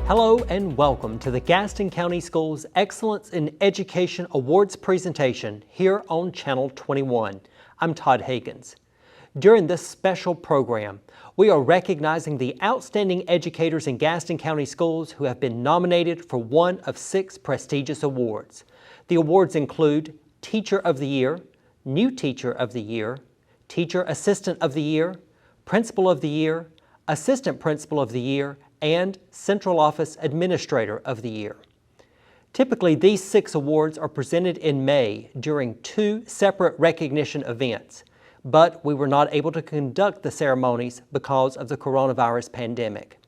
Hello and welcome to the Gaston County Schools Excellence in Education Awards presentation here on Channel 21. I'm Todd Higgins. During this special program, we are recognizing the outstanding educators in Gaston County Schools who have been nominated for one of 6 prestigious awards. The awards include Teacher of the Year, New Teacher of the Year, Teacher Assistant of the Year, Principal of the Year, Assistant Principal of the Year, and Central Office Administrator of the Year. Typically, these 6 awards are presented in May during 2 separate recognition events, but we were not able to conduct the ceremonies because of the coronavirus pandemic.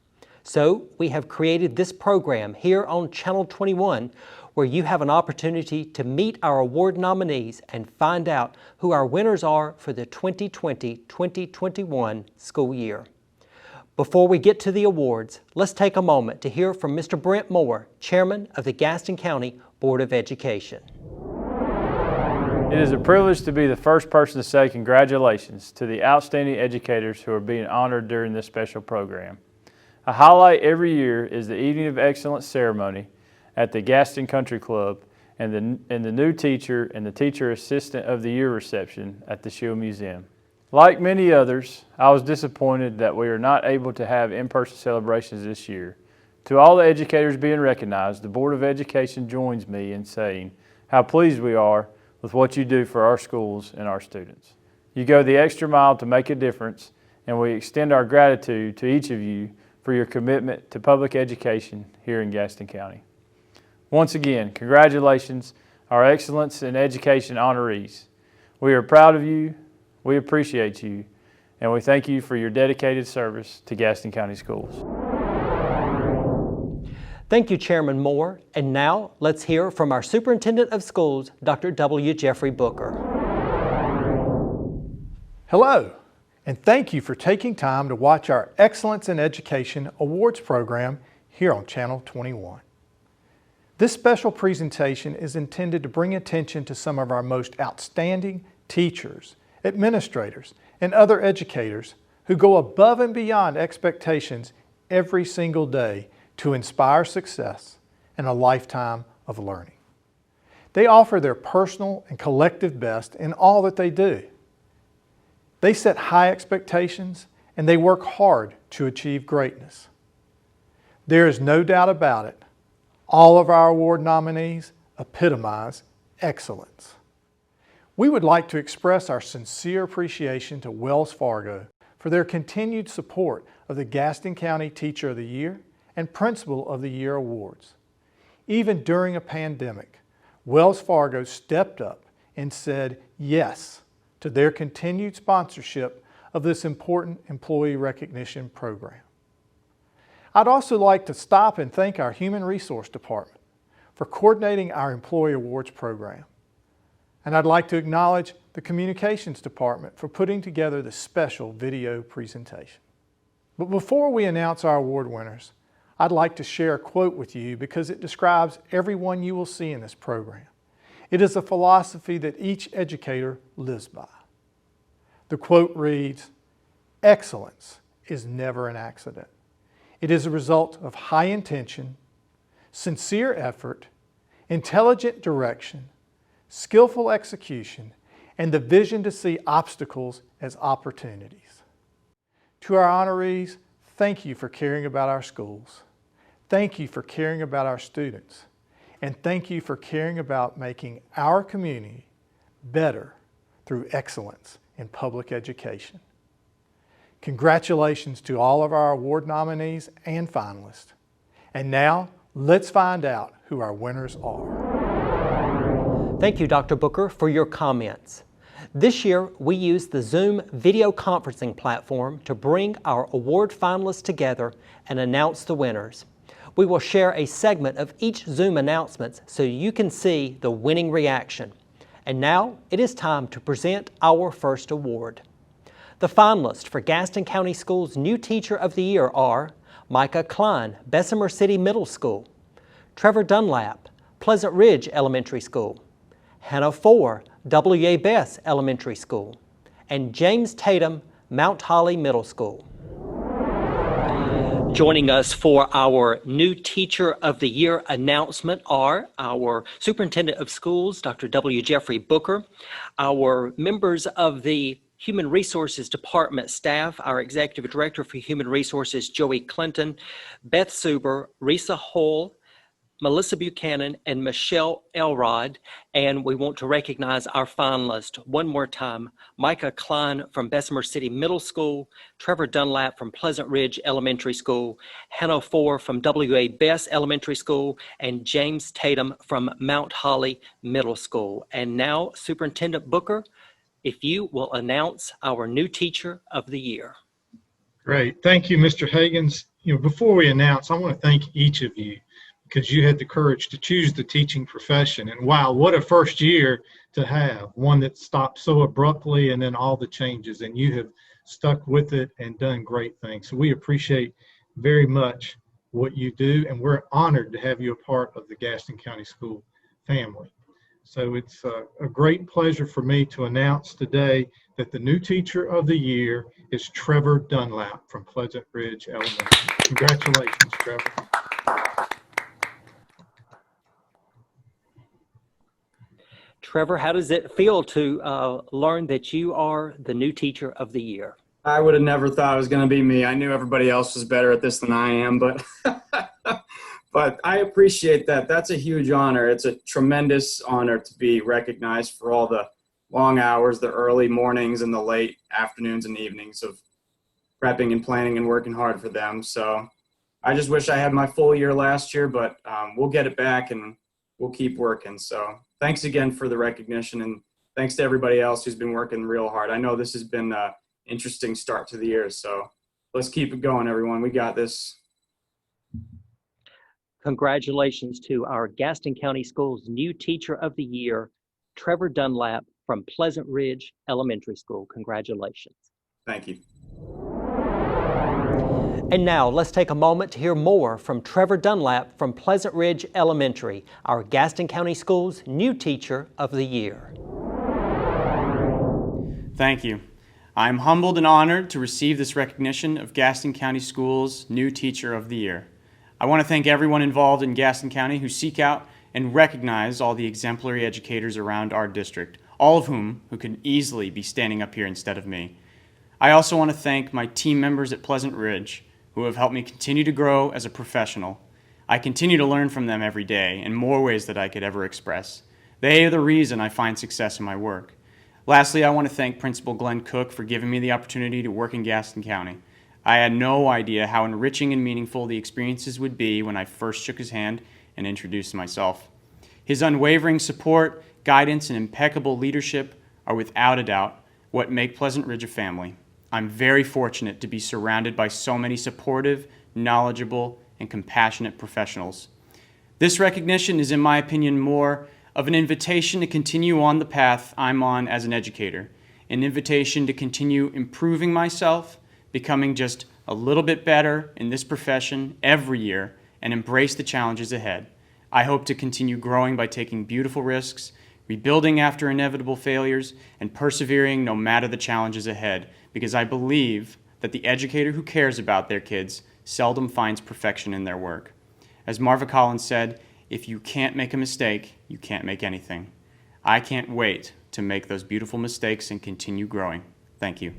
So we have created this program here on Channel 21 where you have an opportunity to meet our award nominees and find out who our winners are for the 2020-2021 school year. Before we get to the awards, let's take a moment to hear from Mr. Brent Moore, Chairman of the Gaston County Board of Education. It is a privilege to be the first person to say congratulations to the outstanding educators who are being honored during this special program. A highlight every year is the Evening of Excellence ceremony at the Gaston Country Club and the new teacher and the Teacher Assistant of the Year reception at the Shield Museum. Like many others, I was disappointed that we are not able to have in-person celebrations this year. To all the educators being recognized, the Board of Education joins me in saying how pleased we are with what you do for our schools and our students. You go the extra mile to make a difference, and we extend our gratitude to each of you for your commitment to public education here in Gaston County. Once again, congratulations, our Excellence in Education honorees. We are proud of you. We appreciate you, and we thank you for your dedicated service to Gaston County Schools. Thank you, Chairman Moore. And now let's hear from our Superintendent of Schools, Dr. W. Jeffrey Booker. Hello, and thank you for taking time to watch our Excellence in Education Awards program here on Channel 21. This special presentation is intended to bring attention to some of our most outstanding teachers, administrators, and other educators who go above and beyond expectations every single day to inspire success and a lifetime of learning. They offer their personal and collective best in all that they do. They set high expectations and they work hard to achieve greatness. There is no doubt about it, all of our award nominees epitomize excellence. We would like to express our sincere appreciation to Wells Fargo for their continued support of the Gaston County Teacher of the Year and Principal of the Year awards. Even during a pandemic, Wells Fargo stepped up and said yes to their continued sponsorship of this important employee recognition program. I'd also like to stop and thank our Human Resource Department for coordinating our Employee Awards program. And I'd like to acknowledge the Communications Department for putting together this special video presentation. But before we announce our award winners, I'd like to share a quote with you because it describes everyone you will see in this program. It is a philosophy that each educator lives by. The quote reads, "Excellence is never an accident. It is a result of high intention, sincere effort, intelligent direction, skillful execution, and the vision to see obstacles as opportunities." To our honorees, thank you for caring about our schools. Thank you for caring about our students. And thank you for caring about making our community better through excellence in public education. Congratulations to all of our award nominees and finalists. And now, let's find out who our winners are. Thank you, Dr. Booker, for your comments. This year, we used the Zoom video conferencing platform to bring our award finalists together and announce the winners. We will share a segment of each Zoom announcements so you can see the winning reaction. And now, it is time to present our first award. The finalists for Gaston County Schools New Teacher of the Year are Micah Klein, Bessemer City Middle School; Trevor Dunlap, Pleasant Ridge Elementary School; Hannah Four, W.A. Bess Elementary School; and James Tatum, Mount Holly Middle School. Joining us for our new Teacher of the Year announcement are our Superintendent of Schools, Dr. W. Jeffrey Booker, our members of the Human Resources Department staff, our Executive Director for Human Resources, Joey Clinton, Beth Suber, Risa Hull, Melissa Buchanan, and Michelle Elrod. And we want to recognize our finalists one more time: Micah Klein from Bessemer City Middle School, Trevor Dunlap from Pleasant Ridge Elementary School, Hannah Ford from W.A. Bess Elementary School, and James Tatum from Mount Holly Middle School. And now, Superintendent Booker, if you will announce our new Teacher of the Year. Great. Thank you, Mr. Higgins. Before we announce, I want to thank each of you because you had the courage to choose the teaching profession. And wow, what a first year to have, one that stopped so abruptly and then all the changes, and you have stuck with it and done great things. So we appreciate very much what you do, and we're honored to have you a part of the Gaston County School family. So it's a great pleasure for me to announce today that the new Teacher of the Year is Trevor Dunlap from Pleasant Ridge Elementary. Congratulations, Trevor. Trevor, how does it feel to learn that you are the new Teacher of the Year? I would have never thought it was going to be me. I knew everybody else was better at this than I am, but but I appreciate that. That's a huge honor. It's a tremendous honor to be recognized for all the long hours, the early mornings and the late afternoons and evenings of prepping and planning and working hard for them. So I just wish I had my full year last year, but we'll get it back and we'll keep working. So thanks again for the recognition, and thanks to everybody else who's been working real hard. I know this has been an interesting start to the year, so let's keep it going, everyone. We got this. Congratulations to our Gaston County Schools new Teacher of the Year, Trevor Dunlap from Pleasant Ridge Elementary School. Congratulations. Thank you. And now let's take a moment to hear more from Trevor Dunlap from Pleasant Ridge Elementary, our Gaston County Schools new Teacher of the Year. Thank you. I'm humbled and honored to receive this recognition of Gaston County Schools new Teacher of the Year. I want to thank everyone involved in Gaston County who seek out and recognize all the exemplary educators around our district, all of whom who could easily be standing up here instead of me. I also want to thank my team members at Pleasant Ridge who have helped me continue to grow as a professional. I continue to learn from them every day in more ways than I could ever express. They are the reason I find success in my work. Lastly, I want to thank Principal Glenn Cook for giving me the opportunity to work in Gaston County. I had no idea how enriching and meaningful the experiences would be when I first shook his hand and introduced myself. His unwavering support, guidance, and impeccable leadership are without a doubt what make Pleasant Ridge a family. I'm very fortunate to be surrounded by so many supportive, knowledgeable, and compassionate professionals. This recognition is, in my opinion, more of an invitation to continue on the path I'm on as an educator, an invitation to continue improving myself, becoming just a little bit better in this profession every year, and embrace the challenges ahead. I hope to continue growing by taking beautiful risks, rebuilding after inevitable failures, and persevering no matter the challenges ahead, because I believe that the educator who cares about their kids seldom finds perfection in their work. As Marva Collins said, if you can't make a mistake, you can't make anything. I can't wait to make those beautiful mistakes and continue growing. Thank you.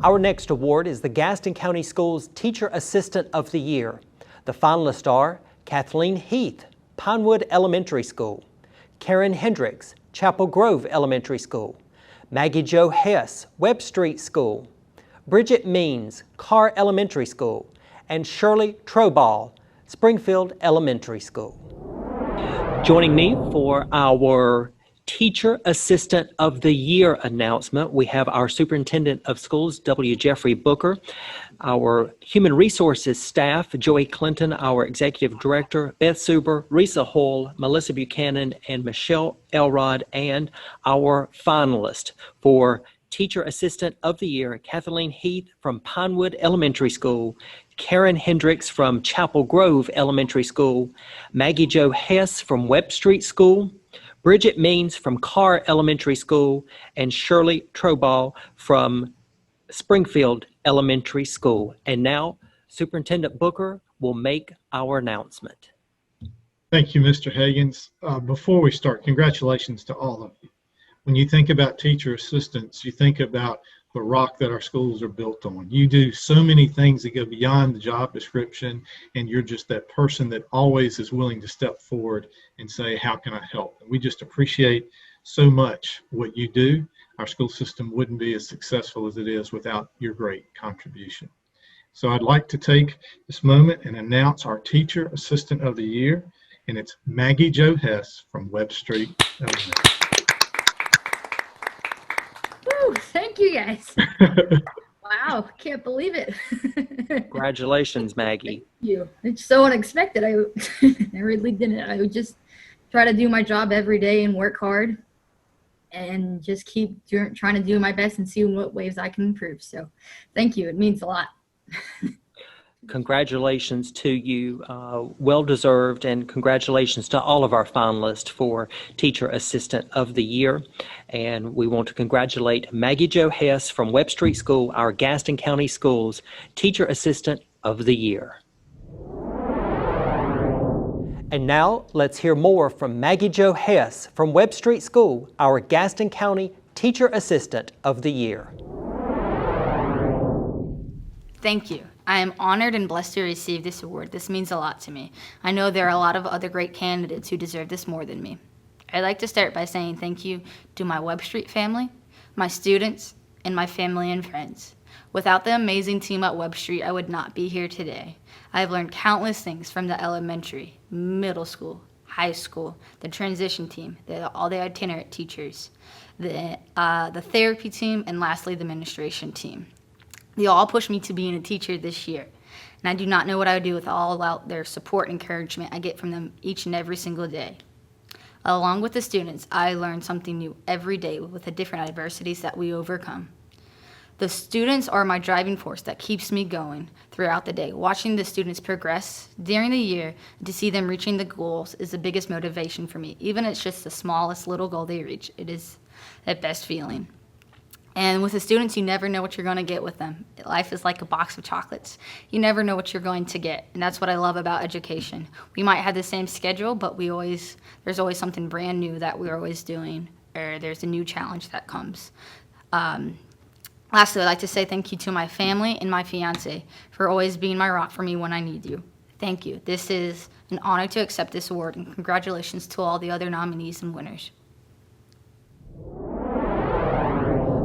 Our next award is the Gaston County Schools Teacher Assistant of the Year. The finalists are Kathleen Heath, Pinewood Elementary School; Karen Hendricks, Chapel Grove Elementary School; Maggie Jo Hess, Webb Street School; Bridget Means, Carr Elementary School; and Shirley Troball, Springfield Elementary School. Joining me for our Teacher Assistant of the Year announcement, we have our Superintendent of Schools, W. Jeffrey Booker, our Human Resources staff, Joey Clinton, our Executive Director, Beth Suber, Risa Hull, Melissa Buchanan, and Michelle Elrod, and our finalist for Teacher Assistant of the Year, Kathleen Heath from Pinewood Elementary School, Karen Hendricks from Chapel Grove Elementary School, Maggie Jo Hess from Webb Street School, Bridget Means from Carr Elementary School, and Shirley Troball from Springfield Elementary School. And now, Superintendent Booker will make our announcement. Thank you, Mr. Higgins. Before we start, congratulations to all of you. When you think about teacher assistants, you think about the rock that our schools are built on. You do so many things that go beyond the job description, and you're just that person that always is willing to step forward and say, how can I help? And we just appreciate so much what you do. Our school system wouldn't be as successful as it is without your great contribution. So I'd like to take this moment and announce our Teacher Assistant of the Year, and it's Maggie Jo Hess from Webb Street Elementary. Woo, thank you guys. Wow, can't believe it. Congratulations, Maggie. Thank you. It's so unexpected. I really didn't. I would just try to do my job every day and work hard and just keep trying to do my best and see what ways I can improve. So thank you. It means a lot. Congratulations to you, well-deserved, and congratulations to all of our finalists for Teacher Assistant of the Year. And we want to congratulate Maggie Jo Hess from Webb Street School, our Gaston County Schools Teacher Assistant of the Year. And now let's hear more from Maggie Jo Hess from Webb Street School, our Gaston County Teacher Assistant of the Year. Thank you. I am honored and blessed to receive this award. This means a lot to me. I know there are a lot of other great candidates who deserve this more than me. I'd like to start by saying thank you to my Webb Street family, my students, and my family and friends. Without the amazing team at Webb Street, I would not be here today. I have learned countless things from the elementary, middle school, high school, the transition team, all the itinerant teachers, the therapy team, and lastly, the administration team. They all pushed me to being a teacher this year, and I do not know what I would do with all out their support and encouragement I get from them each and every single day. Along with the students, I learn something new every day with the different adversities that we overcome. The students are my driving force that keeps me going throughout the day. Watching the students progress during the year and to see them reaching the goals is the biggest motivation for me. Even if it's just the smallest little goal they reach, it is the best feeling. And with the students, you never know what you're going to get with them. Life is like a box of chocolates. You never know what you're going to get, and that's what I love about education. We might have the same schedule, but there's always something brand new that we're always doing, or there's a new challenge that comes. Lastly, I'd like to say thank you to my family and my fiance for always being my rock for me when I need you. Thank you. This is an honor to accept this award, and congratulations to all the other nominees and winners.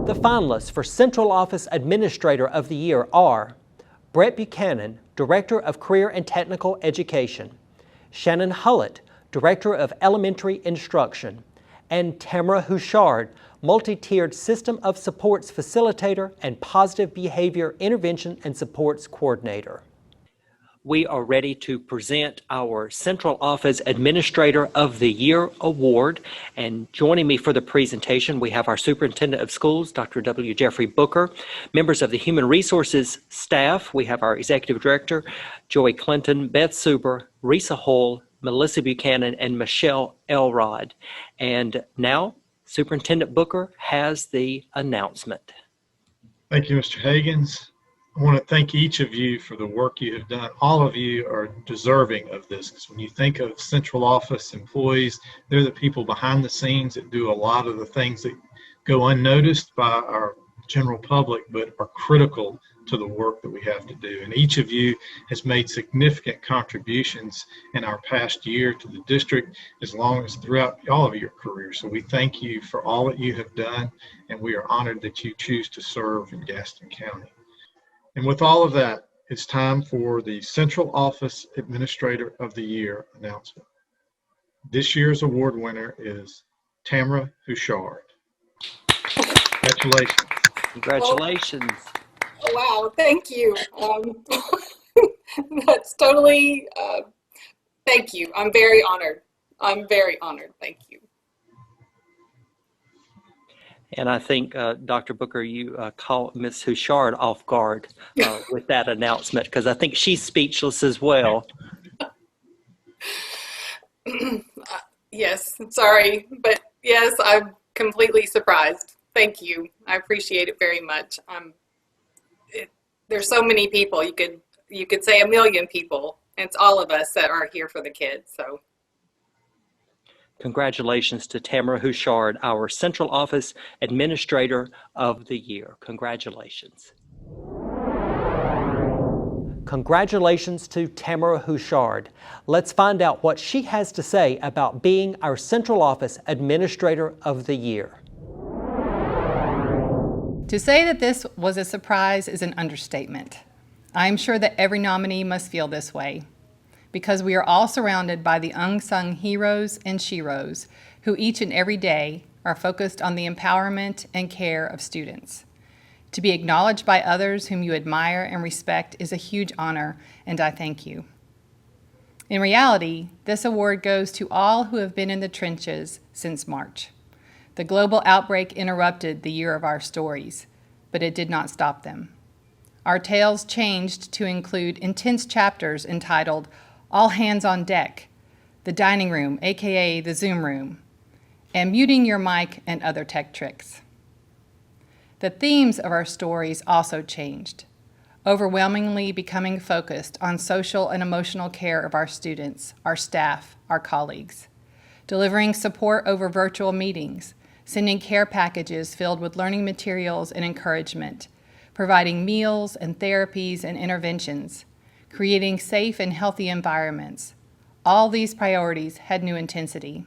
The finalists for Central Office Administrator of the Year are Brett Buchanan, Director of Career and Technical Education, Shannon Hullett, Director of Elementary Instruction, and Tamara Houchard, Multi-Tiered System of Supports Facilitator and Positive Behavior Intervention and Supports Coordinator. We are ready to present our Central Office Administrator of the Year Award. And joining me for the presentation, we have our Superintendent of Schools, Dr. W. Jeffrey Booker, members of the Human Resources staff. We have our Executive Director, Joey Clinton, Beth Suber, Risa Hull, Melissa Buchanan, and Michelle Elrod. And now, Superintendent Booker has the announcement. Thank you, Mr. Higgins. I want to thank each of you for the work you have done. All of you are deserving of this, because when you think of central office employees, they're the people behind the scenes that do a lot of the things that go unnoticed by our general public, but are critical to the work that we have to do. And each of you has made significant contributions in our past year to the district, as long as throughout all of your careers. So we thank you for all that you have done, and we are honored that you choose to serve in Gaston County. And with all of that, it's time for the Central Office Administrator of the Year announcement. This year's award winner is Tamara Houchard. Congratulations. Congratulations. Oh, wow, thank you. That's totally, thank you. I'm very honored. I'm very honored. Thank you. And I think, Dr. Booker, you caught Ms. Houchard off guard with that announcement, because I think she's speechless as well. Yes, sorry, but yes, I'm completely surprised. Thank you. I appreciate it very much. there's so many people. You could say a million people. It's all of us that are here for the kids. So Congratulations to Tamara Houchard, our Central Office Administrator of the Year. Congratulations. Congratulations to Tamara Houchard. Let's find out what she has to say about being our Central Office Administrator of the Year. To say that this was a surprise is an understatement. I'm sure that every nominee must feel this way, because we are all surrounded by the unsung heroes and sheroes who each and every day are focused on the empowerment and care of students. To be acknowledged by others whom you admire and respect is a huge honor, and I thank you. In reality, this award goes to all who have been in the trenches since March. The global outbreak interrupted the year of our stories, but it did not stop them. Our tales changed to include intense chapters entitled All Hands on Deck, The Dining Room, aka the Zoom Room, and Muting Your Mic and Other Tech Tricks. The themes of our stories also changed, overwhelmingly becoming focused on social and emotional care of our students, our staff, our colleagues, delivering support over virtual meetings, sending care packages filled with learning materials and encouragement, providing meals and therapies and interventions, creating safe and healthy environments. All these priorities had new intensity.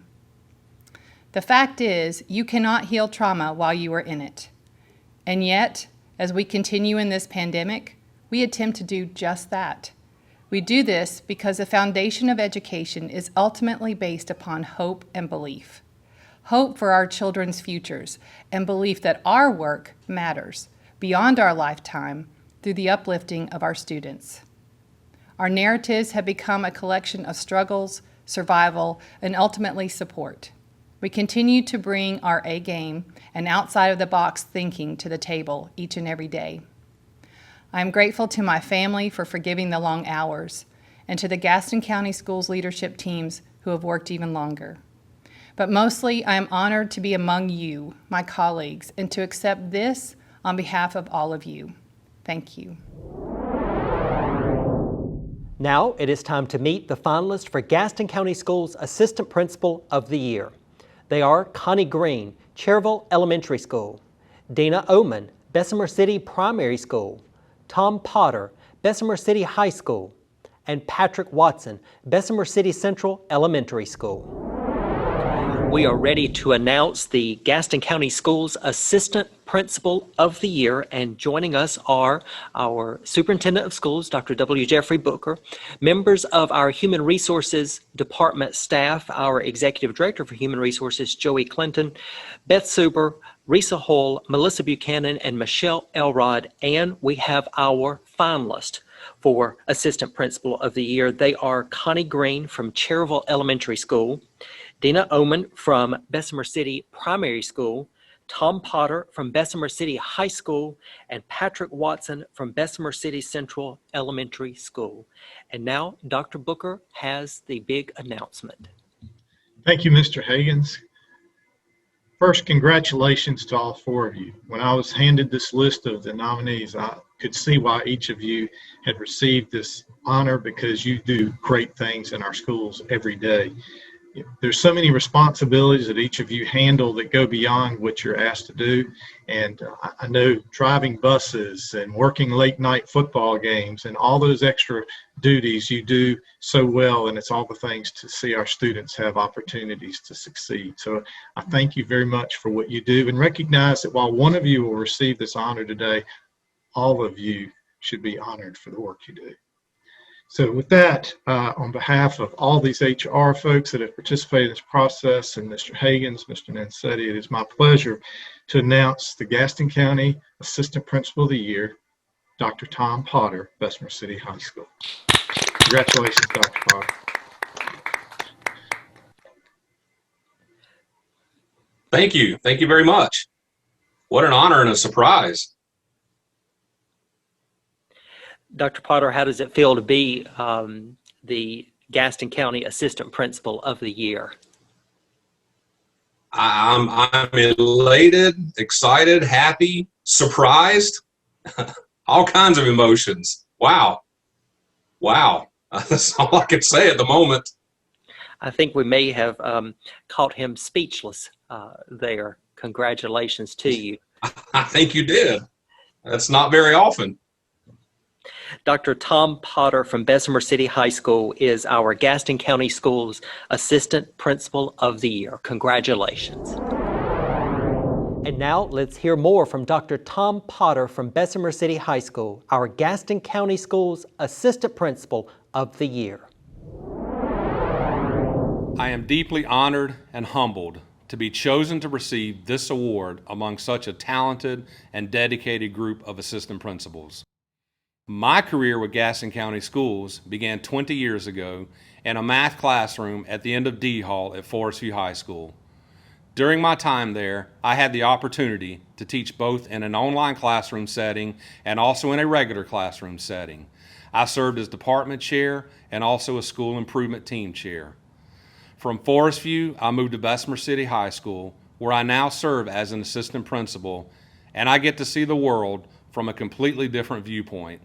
The fact is, you cannot heal trauma while you are in it. And yet, as we continue in this pandemic, we attempt to do just that. We do this because the foundation of education is ultimately based upon hope and belief. Hope for our children's futures and belief that our work matters beyond our lifetime through the uplifting of our students. Our narratives have become a collection of struggles, survival, and ultimately support. We continue to bring our A game and outside-of-the-box thinking to the table each and every day. I am grateful to my family for forgiving the long hours, and to the Gaston County Schools leadership teams who have worked even longer. But mostly, I am honored to be among you, my colleagues, and to accept this on behalf of all of you. Thank you. Now it is time to meet the finalists for Gaston County Schools Assistant Principal of the Year. They are Connie Green, Cherville Elementary School; Dina Oman, Bessemer City Primary School; Tom Potter, Bessemer City High School; and Patrick Watson, Bessemer City Central Elementary School. We are ready to announce the Gaston County Schools Assistant Principal of the Year, and joining us are our Superintendent of Schools, Dr. W. Jeffrey Booker, members of our Human Resources Department staff, our Executive Director for Human Resources, Joey Clinton, Beth Suber, Risa Hall, Melissa Buchanan, and Michelle Elrod, and we have our finalist for Assistant Principal of the Year. They are Connie Green from Cherville Elementary School, Dina Oman from Bessemer City Primary School, Tom Potter from Bessemer City High School, and Patrick Watson from Bessemer City Central Elementary School. And now Dr. Booker has the big announcement. Thank you, Mr. Higgins. First, congratulations to all four of you. When I was handed this list of the nominees, I could see why each of you had received this honor, because you do great things in our schools every day. There's so many responsibilities that each of you handle that go beyond what you're asked to do. And I know driving buses and working late night football games and all those extra duties you do so well. And it's all the things to see our students have opportunities to succeed. So I thank you very much for what you do, and recognize that while one of you will receive this honor today, all of you should be honored for the work you do. So with that, on behalf of all these HR folks that have participated in this process, and Mr. Higgins, Mr. Nancetti, it is my pleasure to announce the Gaston County Assistant Principal of the Year, Dr. Tom Potter, Bessemer City High School. Congratulations, Dr. Potter. Thank you. Thank you very much. What an honor and a surprise. Dr. Potter, how does it feel to be the Gaston County Assistant Principal of the Year? I'm elated, excited, happy, surprised, All kinds of emotions. Wow. Wow. That's all I can say at the moment. I think we may have caught him speechless there. Congratulations to you. I think you did. That's not very often. Dr. Tom Potter from Bessemer City High School is our Gaston County Schools Assistant Principal of the Year. Congratulations. And now let's hear more from Dr. Tom Potter from Bessemer City High School, our Gaston County Schools Assistant Principal of the Year. I am deeply honored and humbled to be chosen to receive this award among such a talented and dedicated group of assistant principals. My career with Gaston County Schools began 20 years ago in a math classroom at the end of D Hall at Forest View High School. During my time there, I had the opportunity to teach both in an online classroom setting and also in a regular classroom setting. I served as department chair and also a school improvement team chair. From Forest View, I moved to Bessemer City High School, where I now serve as an assistant principal, and I get to see the world from a completely different viewpoint.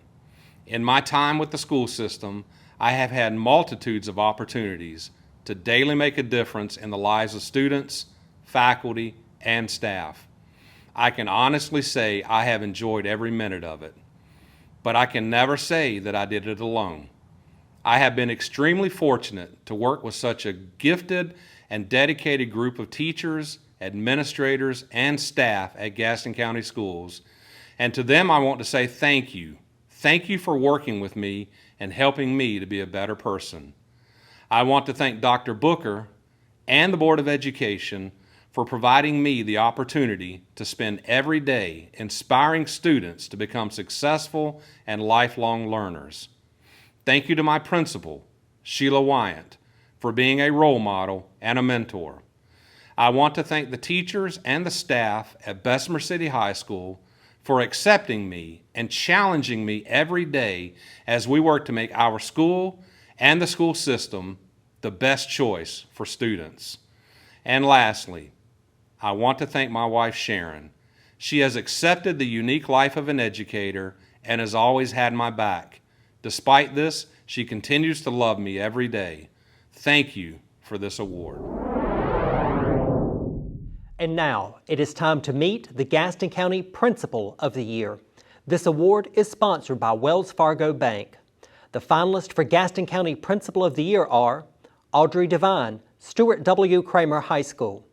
In my time with the school system, I have had multitudes of opportunities to daily make a difference in the lives of students, faculty, and staff. I can honestly say I have enjoyed every minute of it, but I can never say that I did it alone. I have been extremely fortunate to work with such a gifted and dedicated group of teachers, administrators, and staff at Gaston County Schools, and to them I want to say thank you. Thank you for working with me and helping me to be a better person. I want to thank Dr. Booker and the Board of Education for providing me the opportunity to spend every day inspiring students to become successful and lifelong learners. Thank you to my principal, Sheila Wyant, for being a role model and a mentor. I want to thank the teachers and the staff at Bessemer City High School for accepting me and challenging me every day as we work to make our school and the school system the best choice for students. And lastly, I want to thank my wife, Sharon. She has accepted the unique life of an educator and has always had my back. Despite this, she continues to love me every day. Thank you for this award. And now it is time to meet the Gaston County Principal of the Year. This award is sponsored by Wells Fargo Bank. The finalists for Gaston County Principal of the Year are Audrey Devine, Stuart W. Kramer High School;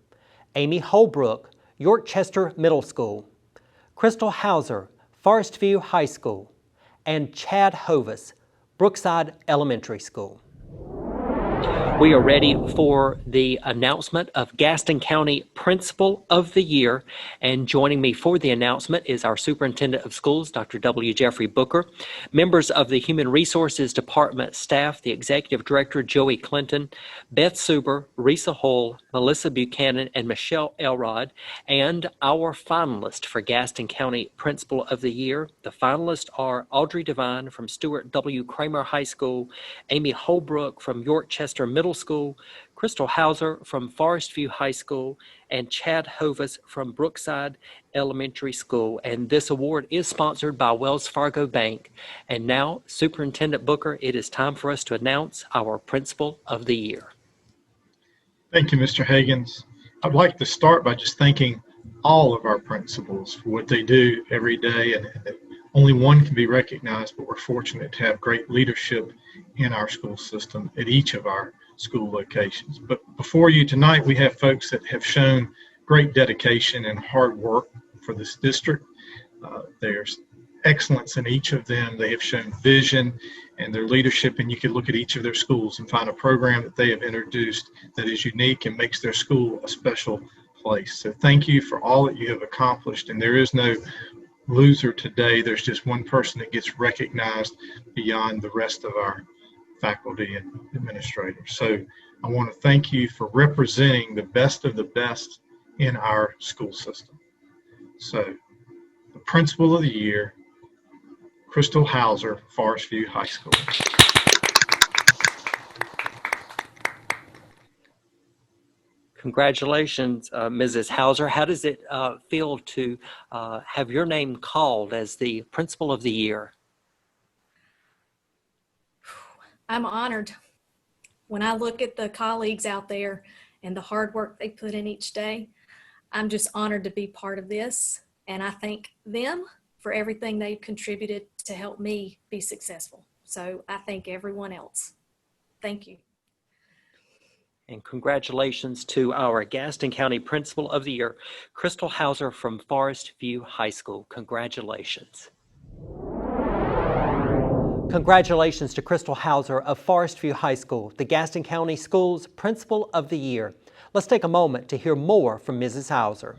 Amy Holbrook, Yorkchester Middle School; Crystal Hauser, Forest View High School; and Chad Hovis, Brookside Elementary School. We are ready for the announcement of Gaston County Principal of the Year, and joining me for the announcement is our Superintendent of Schools, Dr. W. Jeffrey Booker, members of the Human Resources Department staff, the Executive Director, Joey Clinton, Beth Suber, Risa Hull, Melissa Buchanan, and Michelle Elrod, and our finalist for Gaston County Principal of the Year. The finalists are Audrey Devine from Stuart W. Kramer High School, Amy Holbrook from Yorkchester Middle School, Crystal Hauser from Forest View High School, and Chad Hovis from Brookside Elementary School. And this award is sponsored by Wells Fargo Bank. And now, Superintendent Booker, it is time for us to announce our Principal of the Year. Thank you, Mr. Higgins. I'd like to start by just thanking all of our principals for what they do every day, and only one can be recognized, but we're fortunate to have great leadership in our school system at each of our school locations. But before you tonight, we have folks that have shown great dedication and hard work for this district. There's excellence in each of them. They have shown vision and their leadership, and you can look at each of their schools and find a program that they have introduced that is unique and makes their school a special place. So thank you for all that you have accomplished, and there is no loser today. There's just one person that gets recognized beyond the rest of our faculty and administrators. So I want to thank you for representing the best of the best in our school system. So the Principal of the Year, Crystal Hauser, Forest View High School. Congratulations, Mrs. Hauser. How does it feel to have your name called as the Principal of the Year? I'm honored. When I look at the colleagues out there and the hard work they put in each day, I'm just honored to be part of this. And I thank them for everything they've contributed to help me be successful. So I thank everyone else. Thank you. And congratulations to our Gaston County Principal of the Year, Crystal Hauser from Forest View High School. Congratulations. Congratulations to Crystal Hauser of Forest View High School, the Gaston County Schools Principal of the Year. Let's take a moment to hear more from Mrs. Hauser.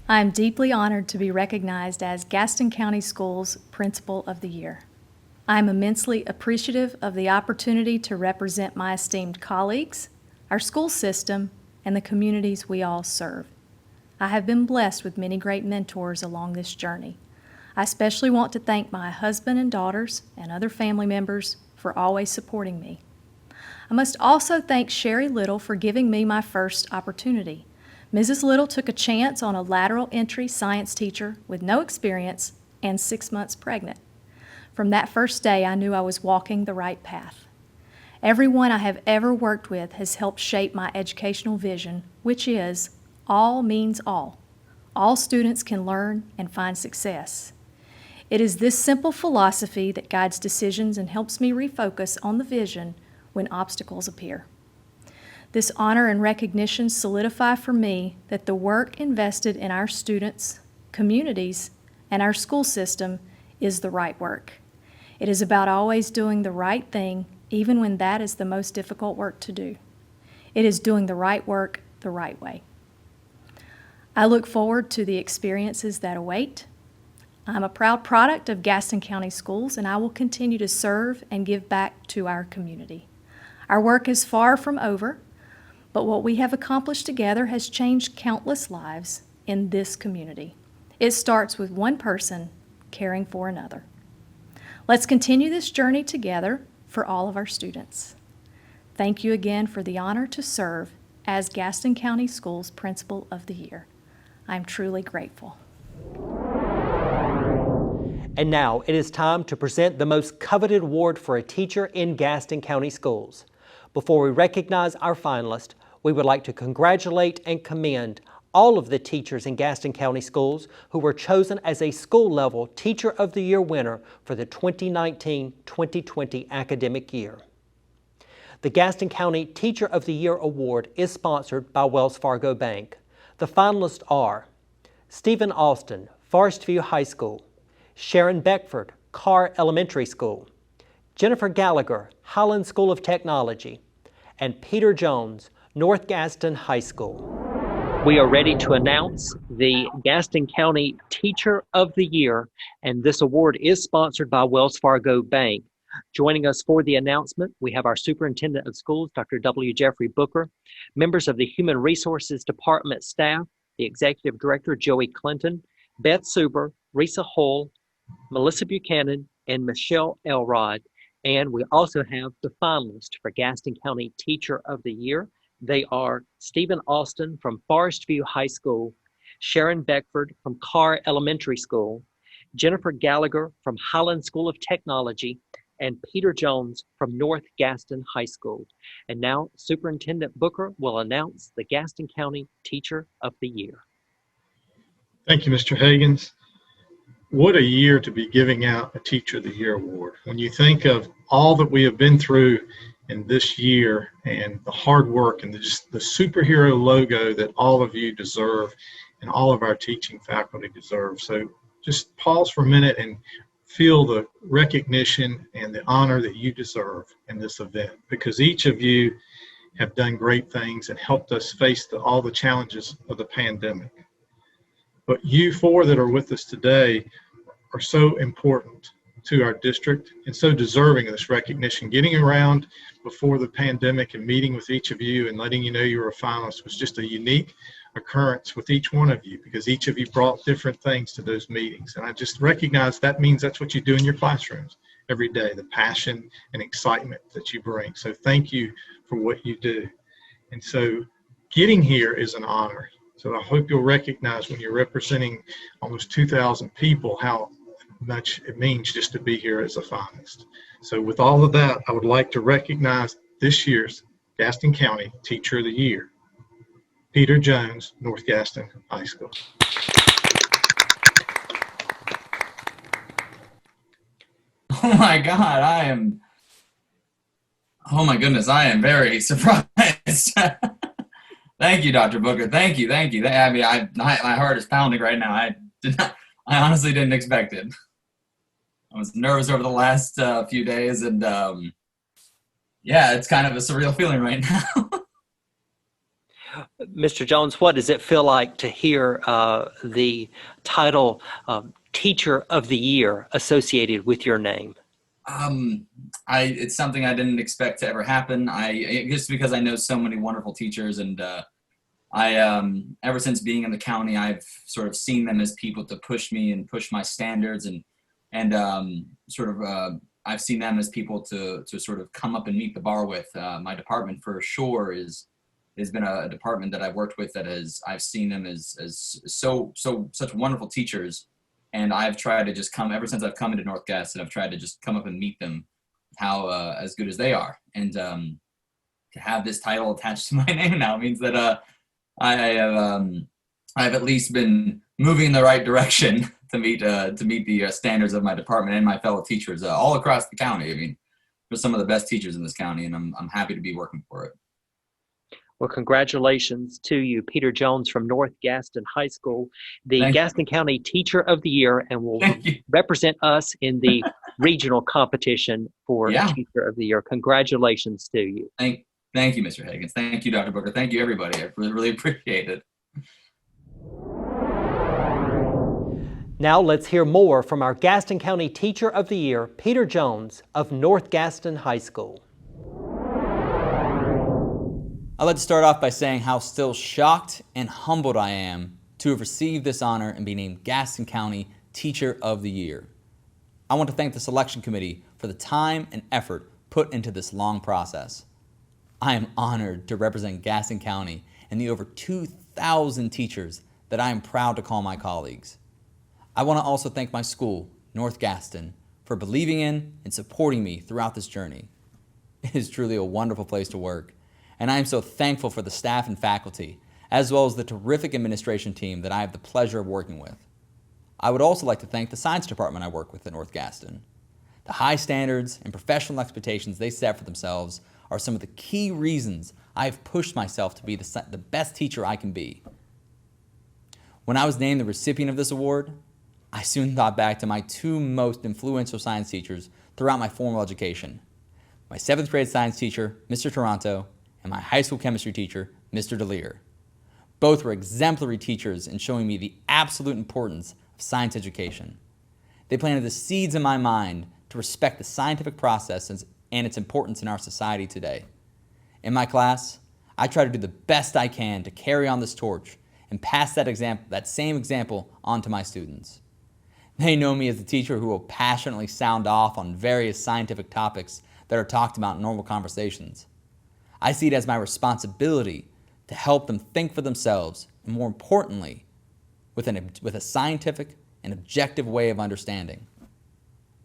I am deeply honored to be recognized as Gaston County Schools Principal of the Year. I am immensely appreciative of the opportunity to represent my esteemed colleagues, our school system, and the communities we all serve. I have been blessed with many great mentors along this journey. I especially want to thank my husband and daughters and other family members for always supporting me. I must also thank Sherry Little for giving me my first opportunity. Mrs. Little took a chance on a lateral entry science teacher with no experience and 6 months pregnant. From that first day, I knew I was walking the right path. Everyone I have ever worked with has helped shape my educational vision, which is all means all. All students can learn and find success. It is this simple philosophy that guides decisions and helps me refocus on the vision when obstacles appear. This honor and recognition solidify for me that the work invested in our students, communities, and our school system is the right work. It is about always doing the right thing, even when that is the most difficult work to do. It is doing the right work the right way. I look forward to the experiences that await. I'm a proud product of Gaston County Schools, and I will continue to serve and give back to our community. Our work is far from over, but what we have accomplished together has changed countless lives in this community. It starts with one person caring for another. Let's continue this journey together for all of our students. Thank you again for the honor to serve as Gaston County Schools Principal of the Year. I'm truly grateful. And now it is time to present the most coveted award for a teacher in Gaston County Schools. Before we recognize our finalists, we would like to congratulate and commend all of the teachers in Gaston County Schools who were chosen as a school-level Teacher of the Year winner for the 2019-2020 academic year. The Gaston County Teacher of the Year Award is sponsored by Wells Fargo Bank. The finalists are Stephen Austin, Forest View High School; Sharon Beckford, Carr Elementary School; Jennifer Gallagher, Highland School of Technology; and Peter Jones, North Gaston High School. We are ready to announce the Gaston County Teacher of the Year, and this award is sponsored by Wells Fargo Bank. Joining us for the announcement, we have our Superintendent of Schools, Dr. W. Jeffrey Booker, members of the Human Resources Department staff, the Executive Director, Joey Clinton, Beth Suber, Risa Hull, Melissa Buchanan, and Michelle Elrod. And we also have the finalists for Gaston County Teacher of the Year. They are Stephen Austin from Forest View High School, Sharon Beckford from Carr Elementary School, Jennifer Gallagher from Highland School of Technology, and Peter Jones from North Gaston High School. And now Superintendent Booker will announce the Gaston County Teacher of the Year. Thank you, Mr. Higgins. What a year to be giving out a Teacher of the Year award. When you think of all that we have been through in this year and the hard work and just the superhero logo that all of you deserve and all of our teaching faculty deserve. So just pause for a minute and feel the recognition and the honor that you deserve in this event, because each of you have done great things and helped us face all the challenges of the pandemic. But you four that are with us today are so important to our district and so deserving of this recognition. Getting around before the pandemic and meeting with each of you and letting you know you were a finalist was just a unique occurrence with each one of you, because each of you brought different things to those meetings. And I just recognize that means that's what you do in your classrooms every day, the passion and excitement that you bring. So thank you for what you do. And so getting here is an honor. So I hope you'll recognize when you're representing almost 2,000 people how much it means just to be here as a finalist. So with all of that, I would like to recognize this year's Gaston County Teacher of the Year, Peter Jones, North Gaston High School. Oh my God, oh my goodness, I am very surprised. Thank you, Dr. Booker. Thank you. I mean, my heart is pounding right now. I honestly didn't expect it. I was nervous over the last few days, and yeah, it's kind of a surreal feeling right now. Mr. Jones, what does it feel like to hear the title Teacher of the Year associated with your name? It's something I didn't expect to ever happen. Just because I know so many wonderful teachers, and ever since being in the county, I've sort of seen them as people to push me and push my standards, and I've seen them as people to sort of come up and meet the bar with. My department for sure has been a department that I've worked with that I've seen them as such wonderful teachers. And I've tried to just ever since I've come into North Gaston, I've tried to just come up and meet them how as good as they are. And to have this title attached to my name now means that I've at least been moving in the right direction to meet the standards of my department and my fellow teachers all across the county. I mean, we're some of the best teachers in this county, and I'm happy to be working for it. Well, congratulations to you, Peter Jones from North Gaston High School, the Thank Gaston County Teacher of the Year, and will represent us in the regional competition for Teacher of the Year. Congratulations to you. Thank you, Mr. Higgins. Thank you, Dr. Booker. Thank you, everybody. I really appreciate it. Now let's hear more from our Gaston County Teacher of the Year, Peter Jones of North Gaston High School. I'd like to start off by saying how still shocked and humbled I am to have received this honor and be named Gaston County Teacher of the Year. I want to thank the selection committee for the time and effort put into this long process. I am honored to represent Gaston County and the over 2,000 teachers that I am proud to call my colleagues. I want to also thank my school, North Gaston, for believing in and supporting me throughout this journey. It is truly a wonderful place to work, and I am so thankful for the staff and faculty, as well as the terrific administration team that I have the pleasure of working with. I would also like to thank the science department I work with at North Gaston. The high standards and professional expectations they set for themselves are some of the key reasons I have pushed myself to be the best teacher I can be. When I was named the recipient of this award, I soon thought back to my two most influential science teachers throughout my formal education. My 7th grade science teacher, Mr. Toronto, and my high school chemistry teacher, Mr. DeLear. Both were exemplary teachers in showing me the absolute importance of science education. They planted the seeds in my mind to respect the scientific process and its importance in our society today. In my class, I try to do the best I can to carry on this torch and pass that same example on to my students. They know me as the teacher who will passionately sound off on various scientific topics that are talked about in normal conversations. I see it as my responsibility to help them think for themselves, and more importantly, with a scientific and objective way of understanding.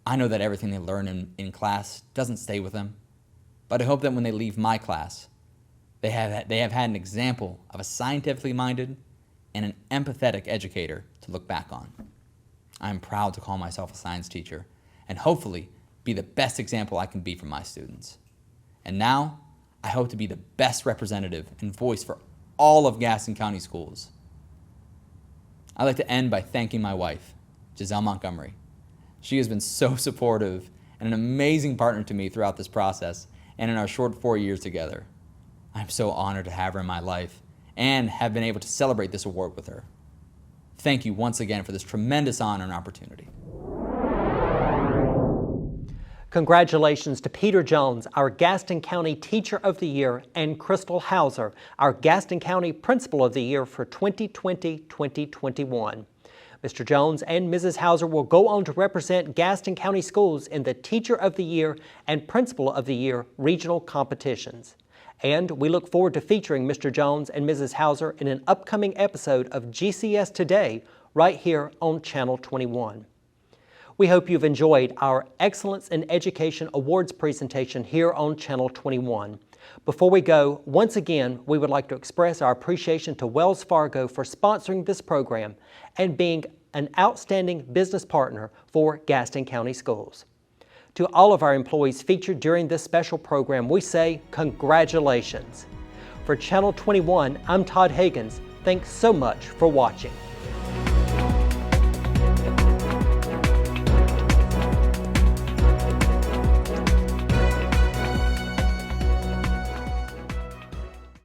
I know that everything they learn in class doesn't stay with them, but I hope that when they leave my class, they have had an example of a scientifically minded and an empathetic educator to look back on. I am proud to call myself a science teacher and hopefully be the best example I can be for my students. And now, I hope to be the best representative and voice for all of Gaston County Schools. I'd like to end by thanking my wife, Giselle Montgomery. She has been so supportive and an amazing partner to me throughout this process and in our short 4 years together. I'm so honored to have her in my life and have been able to celebrate this award with her. Thank you once again for this tremendous honor and opportunity. Congratulations to Peter Jones, our Gaston County Teacher of the Year, and Crystal Hauser, our Gaston County Principal of the Year for 2020-2021. Mr. Jones and Mrs. Hauser will go on to represent Gaston County Schools in the Teacher of the Year and Principal of the Year regional competitions. And we look forward to featuring Mr. Jones and Mrs. Hauser in an upcoming episode of GCS Today right here on Channel 21. We hope you've enjoyed our Excellence in Education Awards presentation here on Channel 21. Before we go, once again, we would like to express our appreciation to Wells Fargo for sponsoring this program and being an outstanding business partner for Gaston County Schools. To all of our employees featured during this special program, we say congratulations. For Channel 21, I'm Todd Higgins. Thanks so much for watching.